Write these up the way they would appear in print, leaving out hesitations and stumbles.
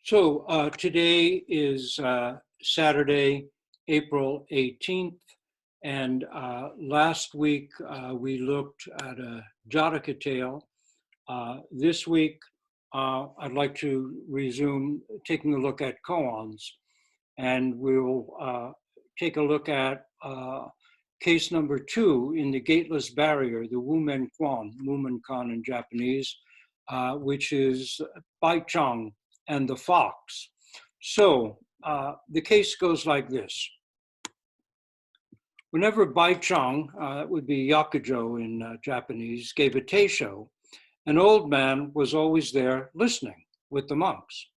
Today is Saturday, April 18th, and last week we looked at a Jataka tale. This week I'd like to resume taking a look at koans, and we'll take a look at case number 2 in the Gateless Barrier, the Wumen Kwan in Japanese, which is Pai-chang and the fox. So the case goes like this. Whenever Pai-chang, that would be Yakujo in Japanese, gave a Teisho, an old man was always there listening with the monks.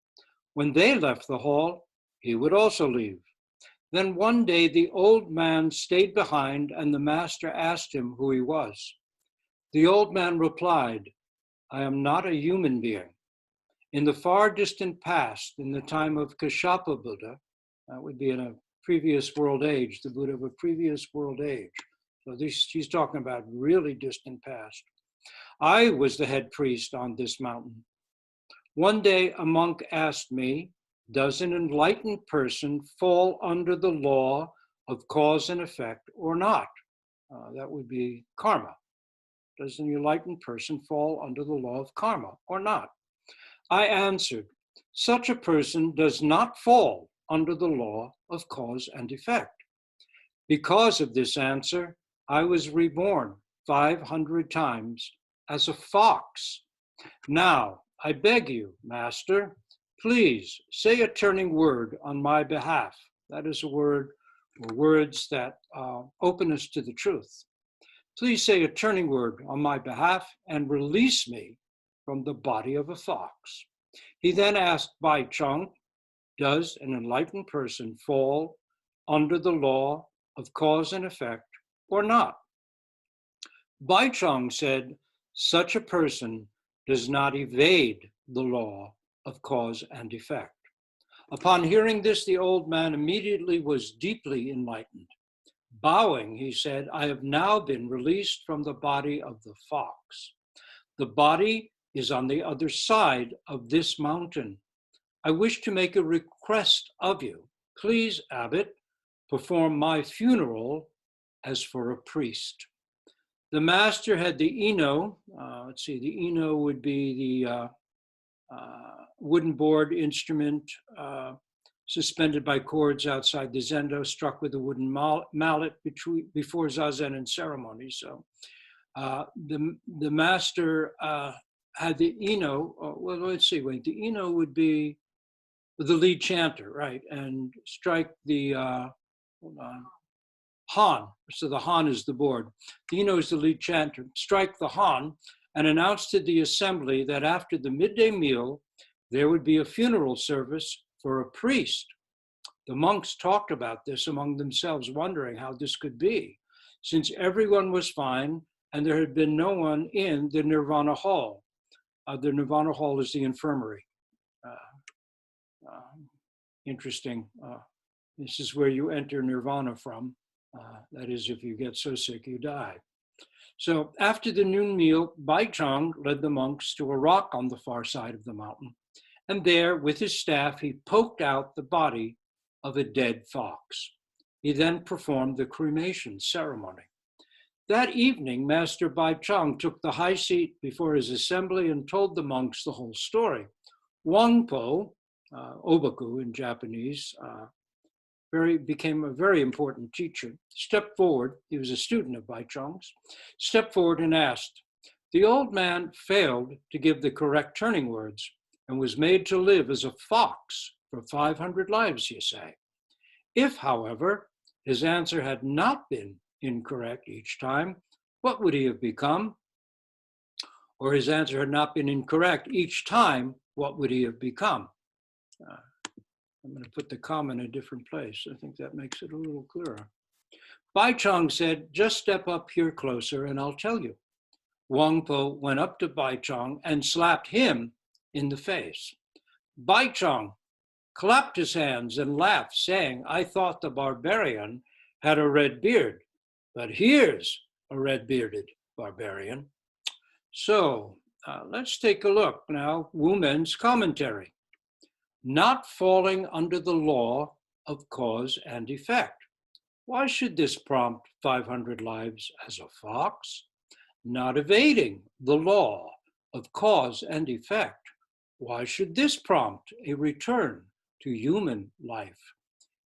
When they left the hall, he would also leave. Then one day the old man stayed behind and the master asked him who he was. The old man replied, "I am not a human being. In the far distant past, in the time of Kashyapa Buddha, that would be in a previous world age, the Buddha of a previous world age. So she's talking about really distant past. I was the head priest on this mountain. One day a monk asked me, does an enlightened person fall under the law of cause and effect or not? That would be karma. Does an enlightened person fall under the law of karma or not? I answered, such a person does not fall under the law of cause and effect. Because of this answer, I was reborn 500 times as a fox. Now, I beg you, Master, please say a turning word on my behalf. That is a word or words that open us to the truth. Please say a turning word on my behalf and release me from the body of a fox. He then asked Pai-chang, does an enlightened person fall under the law of cause and effect or not? Pai-chang said, such a person does not evade the law of cause and effect. Upon hearing this, the old man immediately was deeply enlightened. Bowing, he said, I have now been released from the body of the fox. The body is on the other side of this mountain. I wish to make a request of you. Please, Abbot, perform my funeral as for a priest. The master had the ino, the ino would be the wooden board instrument suspended by cords outside the Zendo, struck with a wooden mallet before zazen and ceremony. So the master had the ino, the ino would be the lead chanter, right? And strike the, Han. So the Han is the board. The ino is the lead chanter. Strike the Han and announce to the assembly that after the midday meal, there would be a funeral service for a priest. The monks talked about this among themselves, wondering how this could be, since everyone was fine and there had been no one in the Nirvana Hall. The Nirvana Hall is the infirmary. Interesting. This is where you enter Nirvana from. That is, if you get so sick, you die. So after the noon meal, Pai-chang led the monks to a rock on the far side of the mountain. And there, with his staff, he poked out the body of a dead fox. He then performed the cremation ceremony. That evening, Master Pai-chang took the high seat before his assembly and told the monks the whole story. Wangpo, Obaku in Japanese, became a very important teacher, stepped forward, he was a student of Pai-chang's, stepped forward and asked, the old man failed to give the correct turning words and was made to live as a fox for 500 lives, you say. If, however, his answer had not been incorrect each time, what would he have become? Or his answer had not been incorrect each time, what would he have become? I'm going to put the comma in a different place. I think that makes it a little clearer. Pai-chang said, just step up here closer and I'll tell you. Wangpo went up to Pai-chang and slapped him in the face. Pai-chang clapped his hands and laughed, saying, I thought the barbarian had a red beard, but here's a red-bearded barbarian. So let's take a look now, Wumen's commentary. not falling under the law of cause and effect. Why should this prompt 500 lives as a fox? Not evading the law of cause and effect. Why should this prompt a return to human life?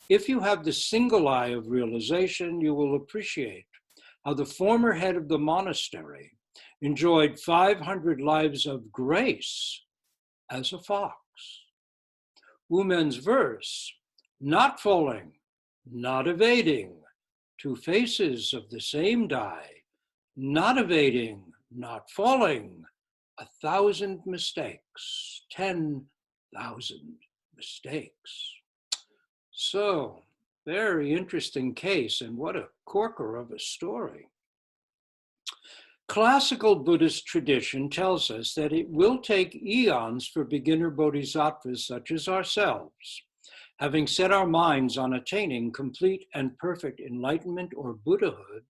If you have the single eye of realization, you will appreciate how the former head of the monastery enjoyed 500 lives of grace as a fox. Wu Men's verse, not falling, not evading, two faces of the same die, not evading, not falling, 1,000 mistakes, 10,000 mistakes. So, very interesting case, and what a corker of a story. Classical Buddhist tradition tells us that it will take eons for beginner bodhisattvas such as ourselves, having set our minds on attaining complete and perfect enlightenment or Buddhahood,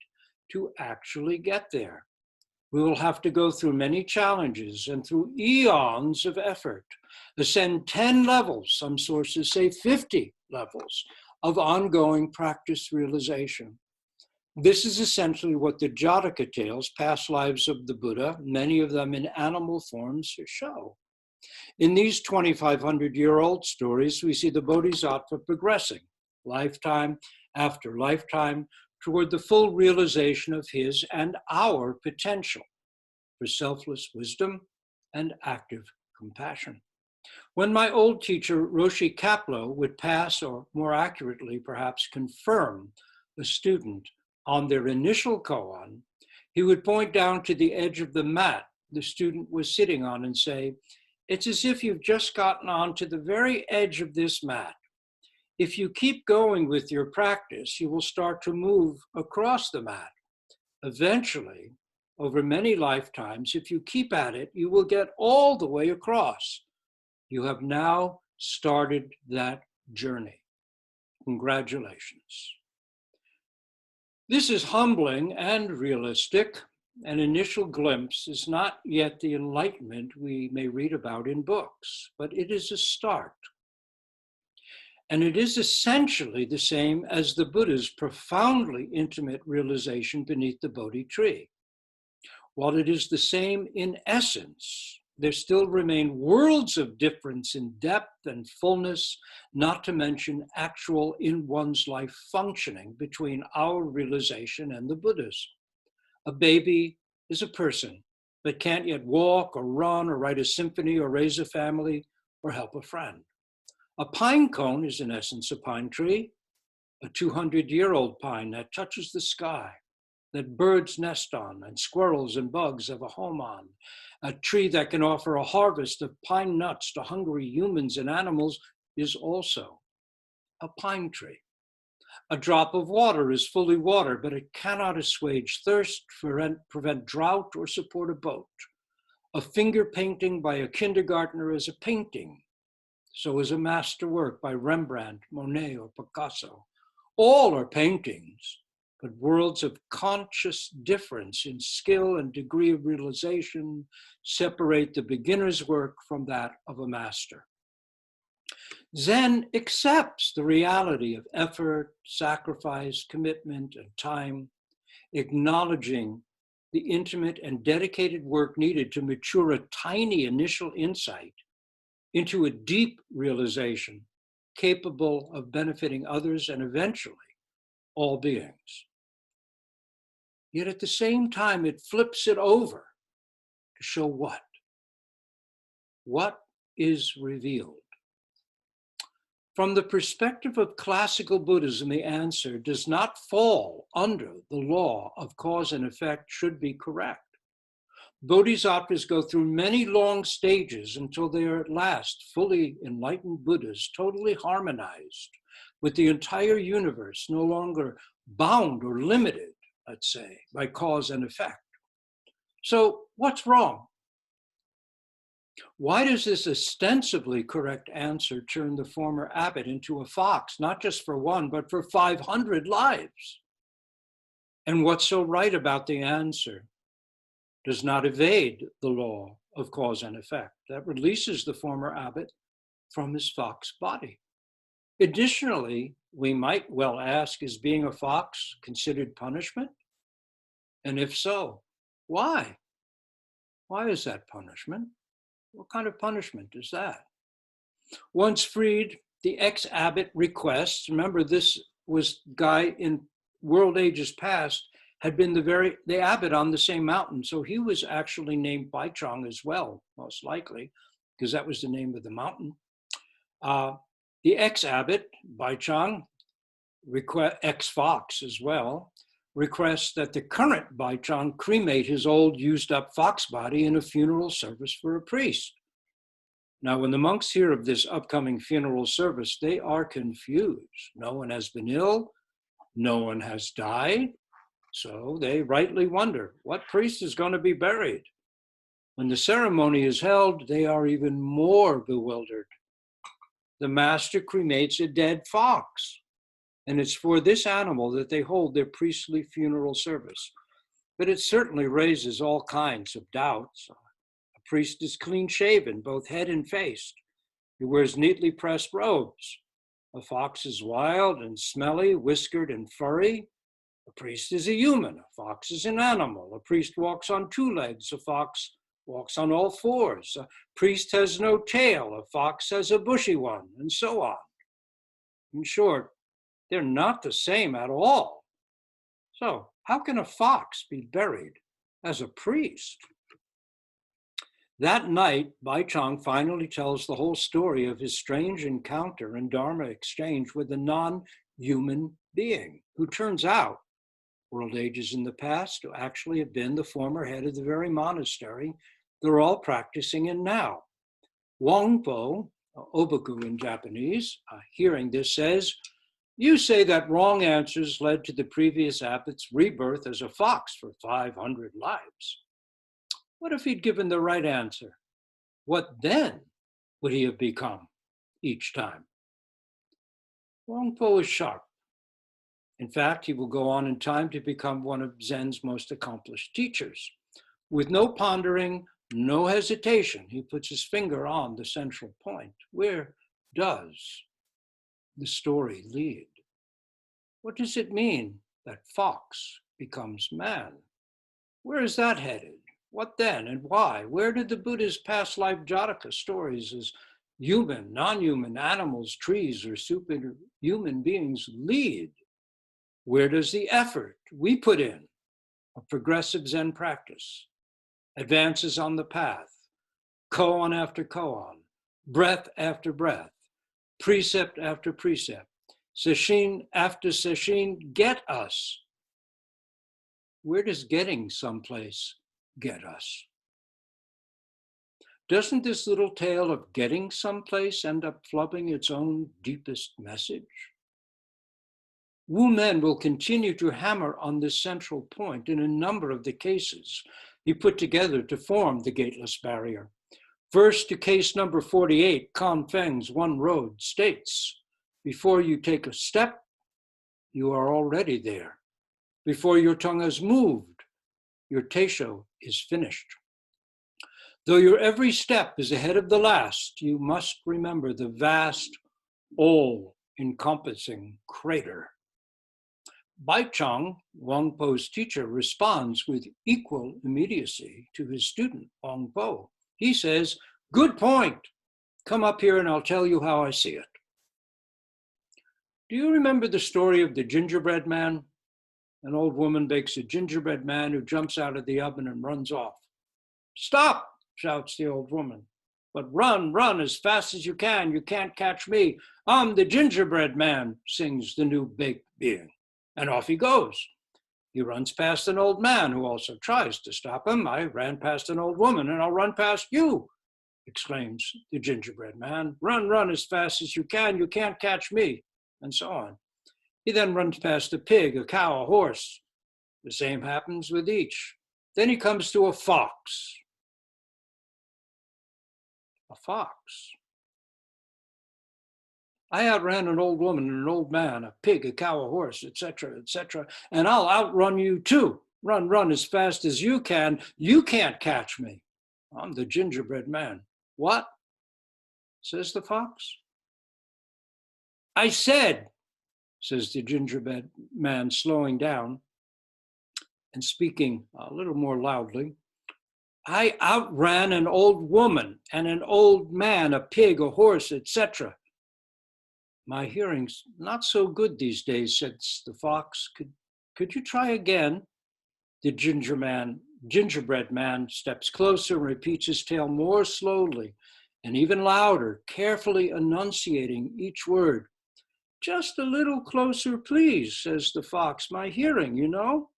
to actually get there. We will have to go through many challenges and through eons of effort, ascend 10 levels, some sources say 50 levels, of ongoing practice realization. This is essentially what the Jataka tales, past lives of the Buddha, many of them in animal forms, show. In these 2,500-year-old stories, we see the Bodhisattva progressing, lifetime after lifetime, toward the full realization of his and our potential for selfless wisdom and active compassion. When my old teacher, Roshi Kapleau, would pass, or more accurately, perhaps confirm a student on their initial koan, he would point down to the edge of the mat the student was sitting on and say, "It's as if you've just gotten onto the very edge of this mat. If you keep going with your practice, you will start to move across the mat. Eventually, over many lifetimes, if you keep at it, you will get all the way across. You have now started that journey. Congratulations." This is humbling and realistic. An initial glimpse is not yet the enlightenment we may read about in books, but it is a start. And it is essentially the same as the Buddha's profoundly intimate realization beneath the Bodhi tree. While it is the same in essence, there still remain worlds of difference in depth and fullness, not to mention actual in one's life functioning between our realization and the Buddha's. A baby is a person, but can't yet walk or run or write a symphony or raise a family or help a friend. A pine cone is in essence a pine tree, a 200-year-old pine that touches the sky, that birds nest on and squirrels and bugs have a home on, a tree that can offer a harvest of pine nuts to hungry humans and animals is also a pine tree. A drop of water is fully water, but it cannot assuage thirst, prevent drought, or support a boat. A finger painting by a kindergartner is a painting. So is a masterwork by Rembrandt, Monet, or Picasso. All are paintings, but worlds of conscious difference in skill and degree of realization separate the beginner's work from that of a master. Zen accepts the reality of effort, sacrifice, commitment, and time, acknowledging the intimate and dedicated work needed to mature a tiny initial insight into a deep realization capable of benefiting others and eventually all beings. Yet at the same time, it flips it over to show what? What is revealed? From the perspective of classical Buddhism, the answer does not fall under the law of cause and effect should be correct. Bodhisattvas go through many long stages until they are at last fully enlightened Buddhas, totally harmonized with the entire universe, no longer bound or limited, let's say, by cause and effect. So what's wrong? Why does this ostensibly correct answer turn the former abbot into a fox, not just for one, but for 500 lives? And what's so right about the answer? Does not evade the law of cause and effect. That releases the former abbot from his fox body. Additionally, we might well ask, is being a fox considered punishment? And if so, why? Why is that punishment? What kind of punishment is that? Once freed, the ex-abbot requests, remember this was guy in world ages past, had been the abbot on the same mountain. So he was actually named Pai-chang as well, most likely, because that was the name of the mountain. The ex-abbot, Pai-chang, ex-fox as well, requests that the current Pai-chang cremate his old used-up fox body in a funeral service for a priest. Now, when the monks hear of this upcoming funeral service, they are confused. No one has been ill, no one has died, so they rightly wonder, what priest is going to be buried? When the ceremony is held, they are even more bewildered. The master cremates a dead fox, and it's for this animal that they hold their priestly funeral service. But it certainly raises all kinds of doubts. A priest is clean-shaven, both head and face. He wears neatly pressed robes. A fox is wild and smelly, whiskered and furry. A priest is a human. A fox is an animal. A priest walks on two legs. A fox walks on all fours. A priest has no tail. A fox has a bushy one, and so on. In short, they're not the same at all. So how can a fox be buried as a priest? That night, Pai-chang finally tells the whole story of his strange encounter and Dharma exchange with a non-human being who turns out, world ages in the past, to actually have been the former head of the very monastery they're all practicing in now. Wangpo, obaku in Japanese, hearing this says, "You say that wrong answers led to the previous abbot's rebirth as a fox for 500 lives. What if he'd given the right answer? What then would he have become each time?" Wangpo is sharp. In fact, he will go on in time to become one of Zen's most accomplished teachers. With no pondering, no hesitation, he puts his finger on the central point. Where does the story lead? What does it mean that fox becomes man? Where is that headed? What then and why? Where did the Buddha's past life Jataka stories as human, non-human animals, trees, or superhuman beings lead? Where does the effort we put in of progressive Zen practice, advances on the path, koan after koan, breath after breath, precept after precept, sesshin after sesshin get us? Where does getting someplace get us? Doesn't this little tale of getting someplace end up flubbing its own deepest message? Wu Men will continue to hammer on this central point in a number of the cases he put together to form the gateless barrier. First, to case number 48, Kan Feng's One Road states, before you take a step, you are already there. Before your tongue has moved, your Teisho is finished. Though your every step is ahead of the last, you must remember the vast, all-encompassing crater. Pai-chang, Wangpo's teacher, responds with equal immediacy to his student, Wangpo. He says, "Good point. Come up here and I'll tell you how I see it." Do you remember the story of the gingerbread man? An old woman bakes a gingerbread man who jumps out of the oven and runs off. "Stop!" shouts the old woman. "But run, run as fast as you can. You can't catch me. I'm the gingerbread man," sings the new baked being. And off he goes. He runs past an old man who also tries to stop him. "I ran past an old woman and I'll run past you," exclaims the gingerbread man. "Run, run as fast as you can. You can't catch me," and so on. He then runs past a pig, a cow, a horse. The same happens with each. Then he comes to a fox. A fox. "I outran an old woman and an old man, a pig, a cow, a horse, etc., etc., and I'll outrun you too. Run, run as fast as you can. You can't catch me. I'm the gingerbread man." What? says the fox. I said, says the gingerbread man, slowing down and speaking a little more loudly, I outran an old woman and an old man, a pig, a horse, etc. My hearing's not so good these days, says the fox. Could you try again? The gingerbread man steps closer and repeats his tale more slowly and even louder, carefully enunciating each word. Just a little closer, please, says the fox. My hearing, you know.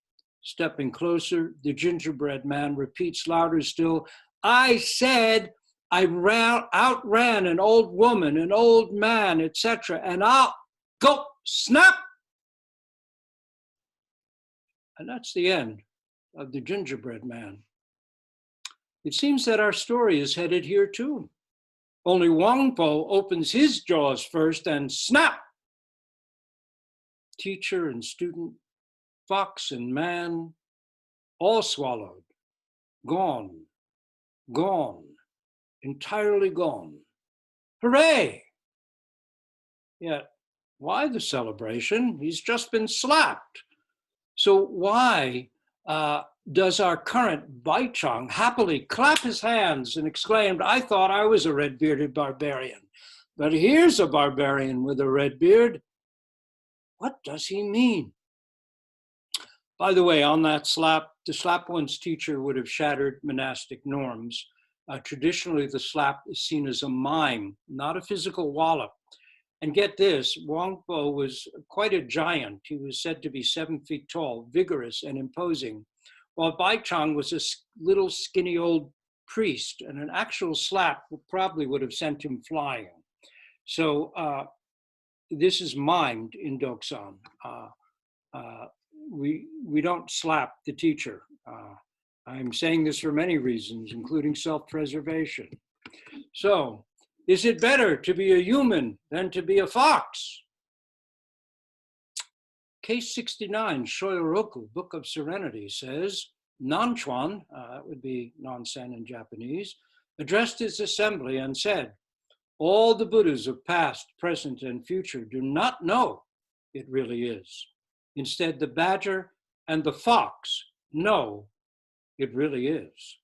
Stepping closer, the gingerbread man repeats louder still, I said I outran an old woman, an old man, etc., and I'll go snap. And that's the end of the gingerbread man. It seems that our story is headed here too. Only Wangpo opens his jaws first and snap. Teacher and student, fox and man, all swallowed, gone, gone, entirely gone. Hooray! Yet, why the celebration? He's just been slapped. So why does our current Pai-chang happily clap his hands and exclaimed, I thought I was a red-bearded barbarian, but here's a barbarian with a red beard. What does he mean? By the way, on that slap, to slap one's teacher would have shattered monastic norms. Traditionally, the slap is seen as a mime, not a physical wallop. And get this, Wangpo was quite a giant. He was said to be 7 feet tall, vigorous and imposing, while Pai-chang was a little skinny old priest, and an actual slap probably would have sent him flying. So this is mimed in Doksan. We don't slap the teacher. I'm saying this for many reasons, including self-preservation. So, is it better to be a human than to be a fox? Case 69, Shoyoroku, Book of Serenity, says, Nanchuan, that would be non-sen in Japanese, addressed his assembly and said, all the Buddhas of past, present, and future do not know it really is. Instead, the badger and the fox know it really is.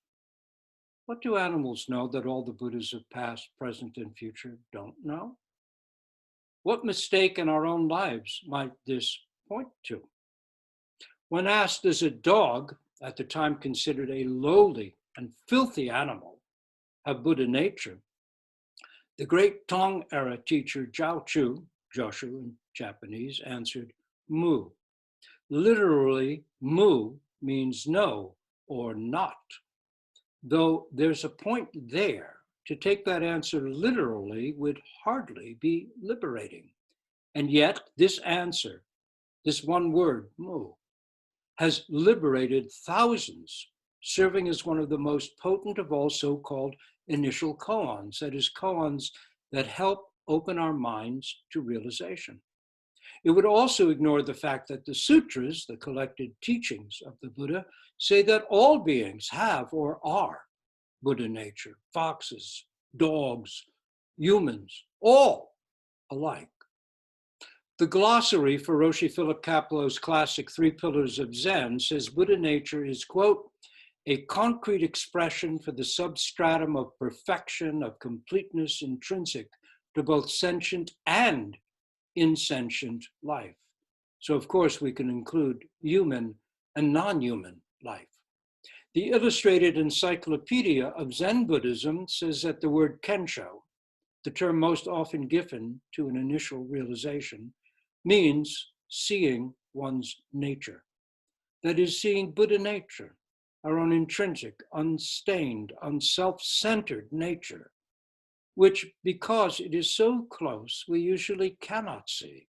What do animals know that all the Buddhas of past, present, and future don't know? What mistake in our own lives might this point to? When asked, does a dog, at the time considered a lowly and filthy animal, have Buddha nature? The great Tang era teacher Zhao Chu, Joshu in Japanese, answered, mu. Literally, mu means no or not. Though there's a point there, to take that answer literally would hardly be liberating. And yet, this answer, this one word, mu, has liberated thousands, serving as one of the most potent of all so-called initial koans, that is, koans that help open our minds to realization. It would also ignore the fact that the sutras, the collected teachings of the Buddha, say that all beings have or are Buddha nature, foxes, dogs, humans, all alike. The glossary for Roshi Philip Kaplow's classic 3 Pillars of Zen says Buddha nature is, quote, a concrete expression for the substratum of perfection, of completeness intrinsic to both sentient and insentient life. So of course we can include human and non-human life. The Illustrated Encyclopedia of Zen Buddhism says that the word kensho, the term most often given to an initial realization, means seeing one's nature. That is, seeing Buddha nature, our own intrinsic, unstained, unself-centered nature, which, because it is so close, we usually cannot see,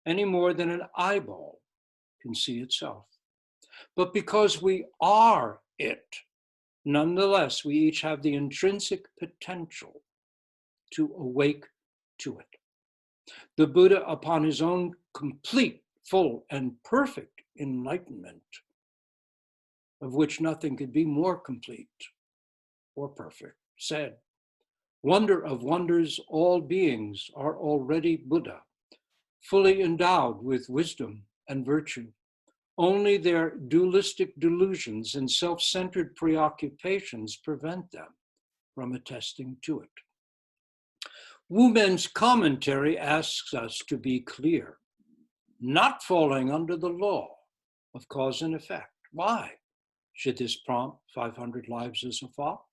any more than an eyeball can see itself. But because we are it, nonetheless, we each have the intrinsic potential to awake to it. The Buddha, upon his own complete, full, and perfect enlightenment, of which nothing could be more complete or perfect, said, Wonder of wonders, all beings are already Buddha, fully endowed with wisdom and virtue. Only their dualistic delusions and self-centered preoccupations prevent them from attesting to it. Wu Men's commentary asks us to be clear, not falling under the law of cause and effect. Why should this prompt 500 lives as a fox?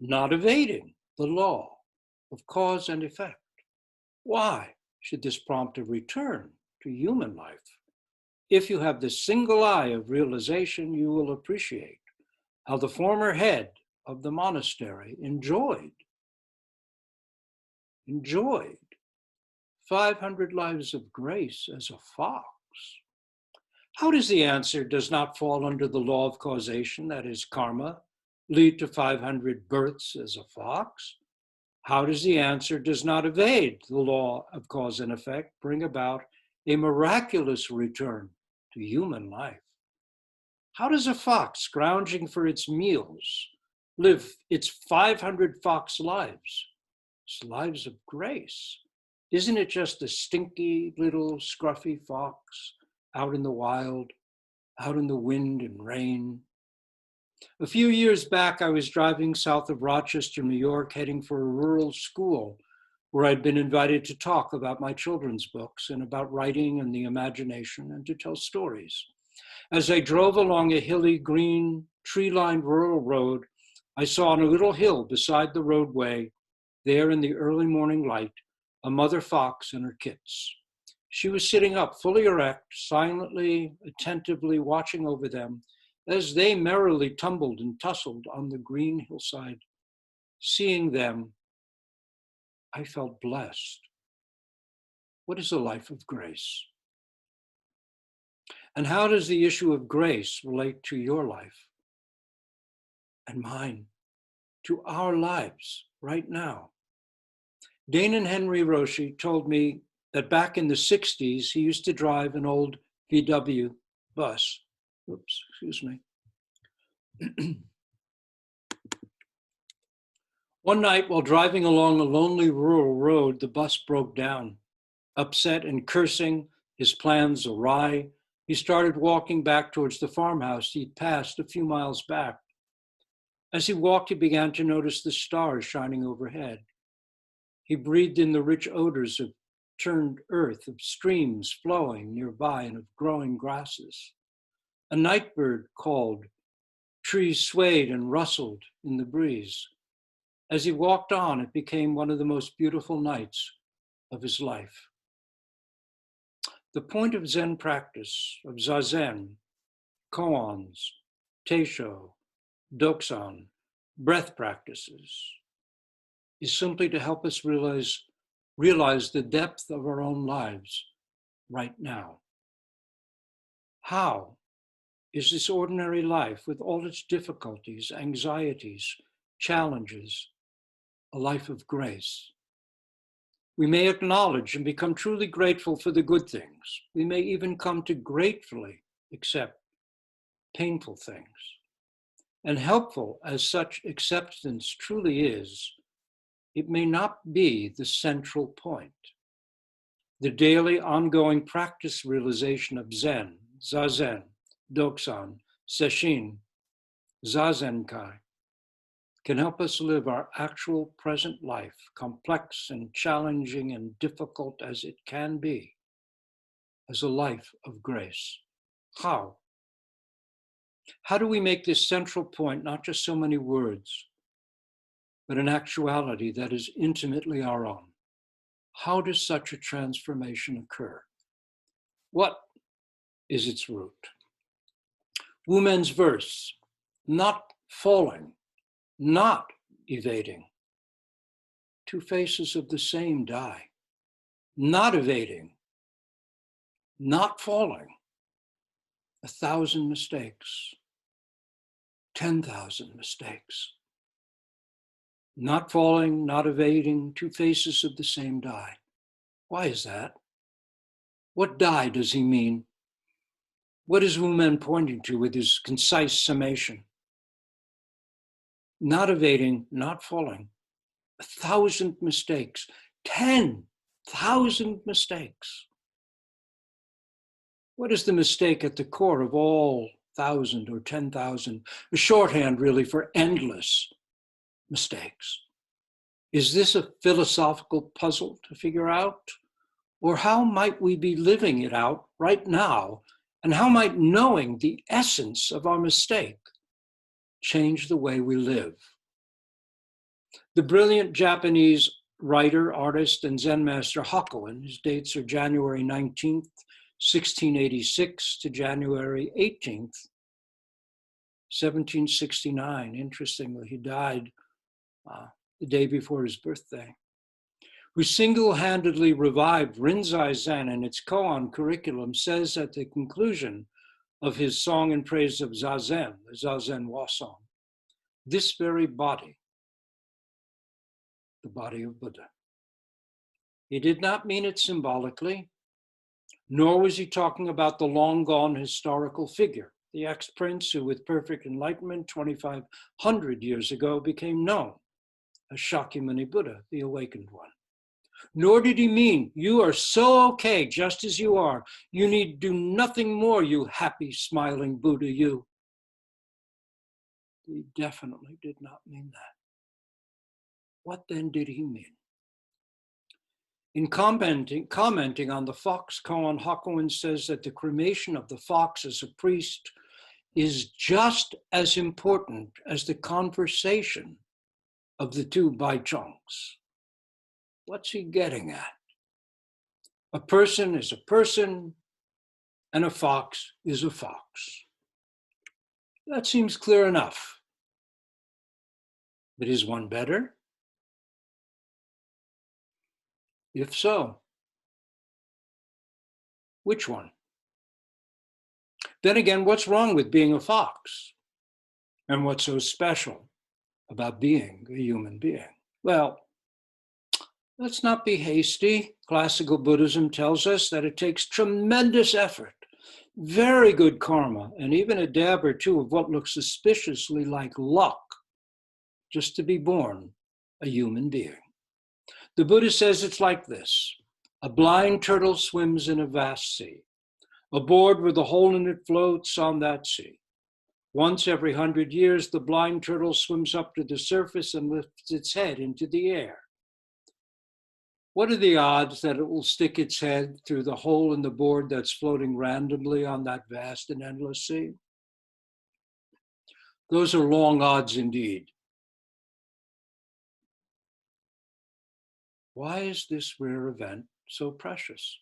Not evading the law of cause and effect. Why should this prompt a return to human life? If you have the single eye of realization, you will appreciate how the former head of the monastery enjoyed 500 lives of grace as a fox. How does the answer does not fall under the law of causation, that is karma, lead to 500 births as a fox? How does the answer does not evade the law of cause and effect bring about a miraculous return to human life? How does a fox scrounging for its meals live its 500 fox lives? It's lives of grace. Isn't it just a stinky little scruffy fox out in the wild, out in the wind and rain? A few years back, I was driving south of Rochester, New York, heading for a rural school where I'd been invited to talk about my children's books and about writing and the imagination and to tell stories. As I drove along a hilly, green, tree-lined rural road, I saw on a little hill beside the roadway, there in the early morning light, a mother fox and her kits. She was sitting up, fully erect, silently, attentively watching over them as they merrily tumbled and tussled on the green hillside. Seeing them, I felt blessed. What is a life of grace? And how does the issue of grace relate to your life and mine, to our lives right now? Danon Henry Roshi told me that back in the 60s, he used to drive an old VW bus. Oops, excuse me. One night, while driving along a lonely rural road, the bus broke down. Upset and cursing, his plans awry, he started walking back towards the farmhouse he'd passed a few miles back. As he walked, he began to notice the stars shining overhead. He breathed in the rich odors of turned earth, of streams flowing nearby and of growing grasses. A nightbird called. Trees swayed and rustled in the breeze. As he walked on, it became one of the most beautiful nights of his life. The point of Zen practice, of Zazen, koans, Teisho, doksan, breath practices, is simply to help us realize the depth of our own lives right now. How is this ordinary life, with all its difficulties, anxieties, challenges, a life of grace? We may acknowledge and become truly grateful for the good things. We may even come to gratefully accept painful things. And helpful as such acceptance truly is, it may not be the central point. The daily ongoing practice realization of Zen, Zazen, Doksan, Sesshin, Zazenkai, can help us live our actual present life, complex and challenging and difficult as it can be, as a life of grace. How? How do we make this central point not just so many words, but an actuality that is intimately our own? How does such a transformation occur? What is its root? Wu Men's verse, not falling, not evading. Two faces of the same die. Not evading, not falling. 1,000 mistakes, 10,000 mistakes. Not falling, not evading, two faces of the same die. Why is that? What die does he mean? What is Wu Men pointing to with his concise summation? Not evading, not falling. 1,000 mistakes, 10,000 mistakes. What is the mistake at the core of all 1,000 or 10,000? A shorthand, really, for endless mistakes. Is this a philosophical puzzle to figure out? Or how might we be living it out right now? And how might knowing the essence of our mistake change the way we live? The brilliant Japanese writer, artist, and Zen master Hakuin, his dates are January 19th, 1686 to January 18th, 1769. Interestingly, he died the day before his birthday, who single-handedly revived Rinzai Zen and its koan curriculum, says at the conclusion of his song in praise of Zazen, the Zazen Wa song, this very body, the body of Buddha. He did not mean it symbolically, nor was he talking about the long-gone historical figure, the ex-prince who, with perfect enlightenment 2,500 years ago, became known as Shakyamuni Buddha, the awakened one. Nor did he mean, you are so okay just as you are. You need do nothing more, you happy, smiling Buddha, you. He definitely did not mean that. What then did he mean? In commenting on the fox koan, Hakuin says that the cremation of the fox as a priest is just as important as the conversation of the two Pai-changs. What's he getting at? A person is a person, and a fox is a fox. That seems clear enough. But is one better? If so, which one? Then again, what's wrong with being a fox? And what's so special about being a human being? Well, let's not be hasty. Classical Buddhism tells us that it takes tremendous effort, very good karma, and even a dab or two of what looks suspiciously like luck just to be born a human being. The Buddha says it's like this. A blind turtle swims in a vast sea. A board with a hole in it floats on that sea. Once every 100 years, the blind turtle swims up to the surface and lifts its head into the air. What are the odds that it will stick its head through the hole in the board that's floating randomly on that vast and endless sea? Those are long odds indeed. Why is this rare event so precious?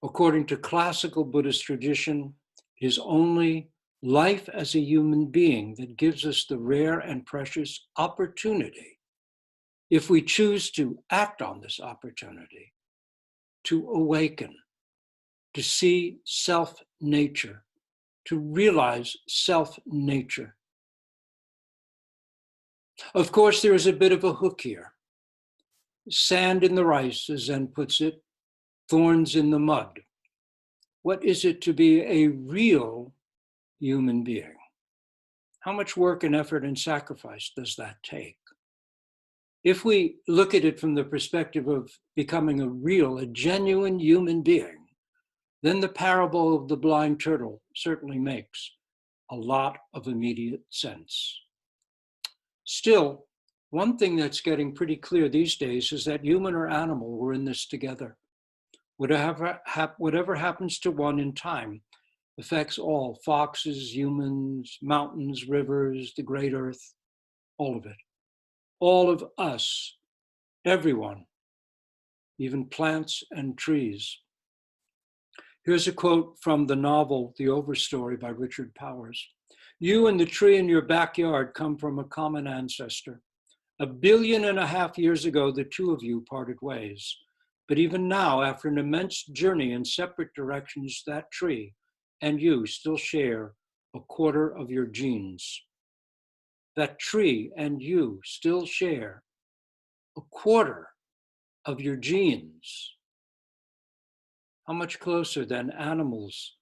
According to classical Buddhist tradition, it is only life as a human being that gives us the rare and precious opportunity, if we choose to act on this opportunity, to awaken, to see self-nature, to realize self-nature. Of course, there is a bit of a hook here. Sand in the rice, as Zen puts it, thorns in the mud. What is it to be a real human being? How much work and effort and sacrifice does that take? If we look at it from the perspective of becoming a genuine human being, then the parable of the blind turtle certainly makes a lot of immediate sense. Still, one thing that's getting pretty clear these days is that human or animal, we're in this together. Whatever happens to one in time affects all, foxes, humans, mountains, rivers, the great earth, all of it. All of us, everyone, even plants and trees. Here's a quote from the novel, The Overstory by Richard Powers. You and the tree in your backyard come from a common ancestor. 1.5 billion years ago, the two of you parted ways. But even now, after an immense journey in separate directions, that tree and you still share 1/4 of your genes. That tree and you still share 1/4 of your genes. How much closer then animals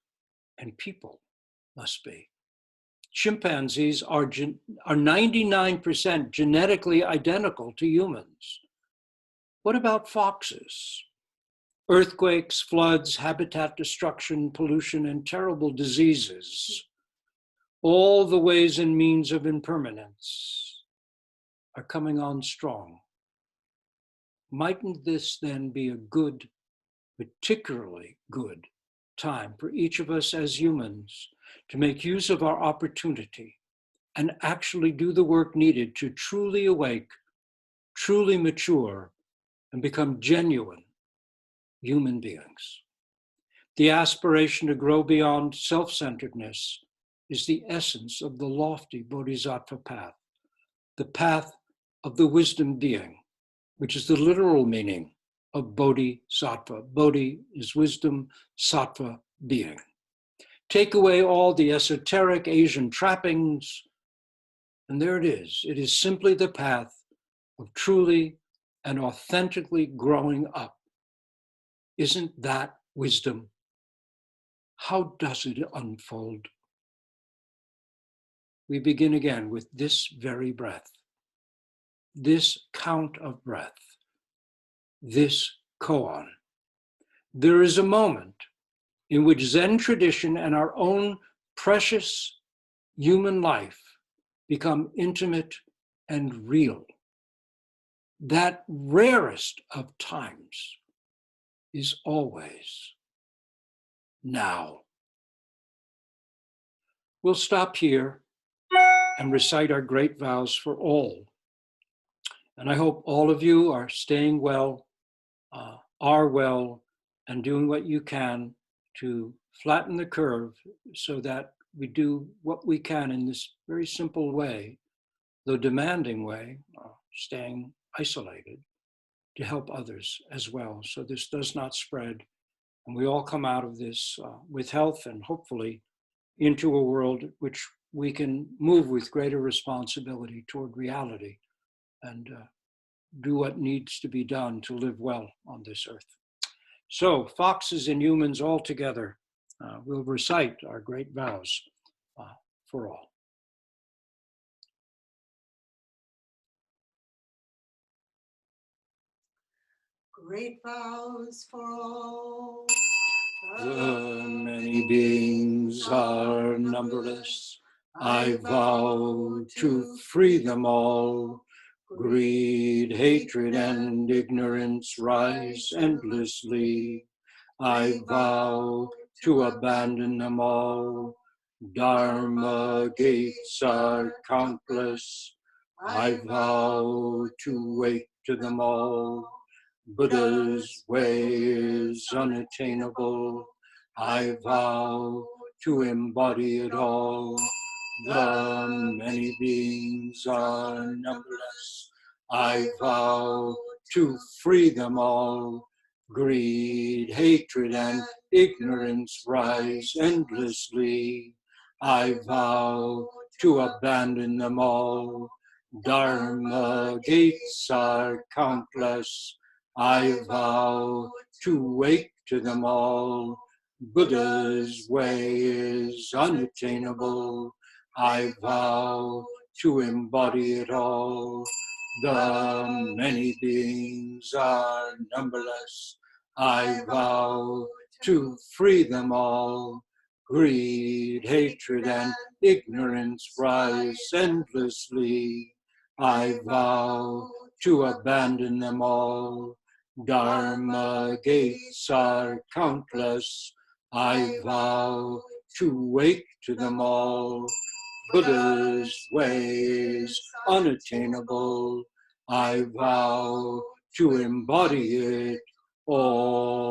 and people must be. Chimpanzees are 99% genetically identical to humans. What about foxes? Earthquakes, floods, habitat destruction, pollution, and terrible diseases, all the ways and means of impermanence, are coming on strong. Mightn't this then be a good, particularly good, time for each of us as humans to make use of our opportunity and actually do the work needed to truly awake, truly mature, and become genuine human beings? The aspiration to grow beyond self-centeredness is the essence of the lofty bodhisattva path, the path of the wisdom being, which is the literal meaning of bodhisattva. Bodhi is wisdom, sattva, being. Take away all the esoteric Asian trappings, and there it is. It is simply the path of truly and authentically growing up. Isn't that wisdom? How does it unfold? We begin again with this very breath, this count of breath, this koan. There is a moment in which Zen tradition and our own precious human life become intimate and real. That rarest of times is always now. We'll stop here and recite our great vows for all. And I hope all of you are staying well, are well, and doing what you can to flatten the curve so that we do what we can in this very simple way, though demanding way, staying isolated, to help others as well. So this does not spread. And we all come out of this with health and hopefully into a world which we can move with greater responsibility toward reality and do what needs to be done to live well on this earth. So foxes and humans all together will recite our great vows for all. Great vows for all. The many beings are numberless. I vow to free them all. Greed, hatred, and ignorance rise endlessly. I vow to abandon them all. Dharma gates are countless. I vow to wake to them all. Buddha's way is unattainable. I vow to embody it all. The many beings are numberless. I vow to free them all. Greed, hatred, and ignorance rise endlessly. I vow to abandon them all. Dharma gates are countless. I vow to wake to them all. Buddha's way is unattainable. I vow to embody it all. The many beings are numberless. I vow to free them all. Greed, hatred, and ignorance rise endlessly. I vow to abandon them all. Dharma gates are countless. I vow to wake to them all. Buddha's way is unattainable. I vow to embody it all.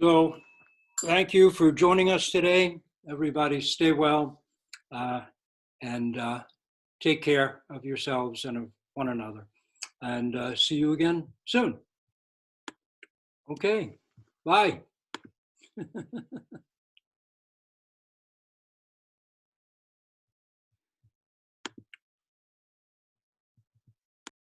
So thank you for joining us today. Everybody stay well and take care of yourselves and of one another. And see you again soon. Okay, bye.